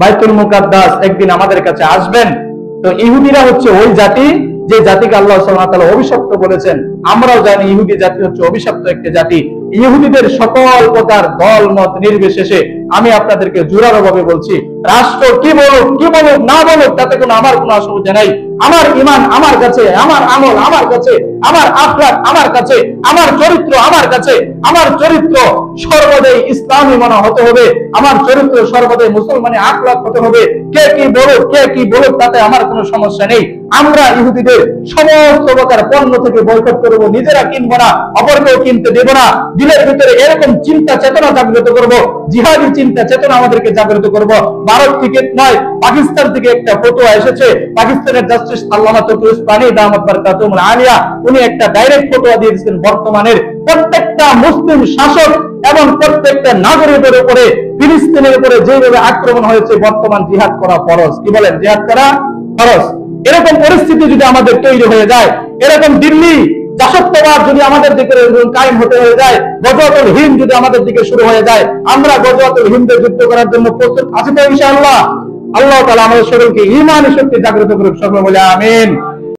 বাইতুল মুকাদ্দাস একদিন আমাদের কাছে আসবেন। তো ইহুদিরা হচ্ছে ওই জাতি যে জাতিকে আল্লাহ সুবহানাহু ওয়া তাআলা অভিশপ্ত বলেছেন। আমরাও জানি ইহুদি জাতি হচ্ছে অভিশপ্ত একটি জাতি। ইহুদিদের সকল প্রকার দল মত নির্বিশেষে আমি আপনাদেরকে জোরালো ভাবে বলছি, রাষ্ট্র কি বলুক না বলুক তাতে কোনো আমার কোনো অসুবিধা নাই। আমার ঈমান আমার কাছে, আমার আমল আমার কাছে, আমার আখলাক আমার কাছে, আমার চরিত্র আমার কাছে, আমার চরিত্র সর্বদাই ইসলামী মনে হতে হবে, আমার চরিত্র সর্বদাই মুসলমানি আখলাক হতে হবে। কে কি বলুক তাতে আমার কোনো সমস্যা নেই। আমরা ইহুদিদের সমস্ত প্রকার পণ্য থেকে বয়কট করব, নিজেরা কিনবো না, অপরকেও কিনতে দেব না। দিলের ভিতরে এরকম চিন্তা চেতনা জাগ্রত করব, জিহাদি চিন্তা চেতনা আমাদেরকে জাগ্রত করব। ভারত থেকে নয়, পাকিস্তান থেকে একটা ফতোয়া এসেছে। পাকিস্তানের জাস্টিস আল্লামা তকি উসমানী দামাত বারকাতুহুল আলিয়া উনি একটা ডাইরেক্ট ফতোয়া দিয়ে দিয়েছেন, বর্তমানের প্রত্যেকটা মুসলিম শাসক এবং প্রত্যেকটা নাগরিকের উপরে ফিলিস্তিনের উপরে যেভাবে আক্রমণ হয়েছে, বর্তমান জিহাদ করা ফরজ। কি বলেন? জিহাদ করা ফরজ। এরকম পরিস্থিতি যদি আমাদের তৈরি হয়ে যায়, এরকম দিল্লি দাসত্ববাদ যদি আমাদের দিকে কায়েম হতে হয়ে যায়, গজওয়াতুল হিন্দ যদি আমাদের দিকে শুরু হয়ে যায়, আমরা গজওয়াতুল হিন্দে যুদ্ধ করার জন্য প্রস্তুত আছি তো ইনশাআল্লাহ? আল্লাহ তাআলা আমাদের সকলকে ঈমানি শক্তি জাগ্রত করুক, সকলে বলে আমিন।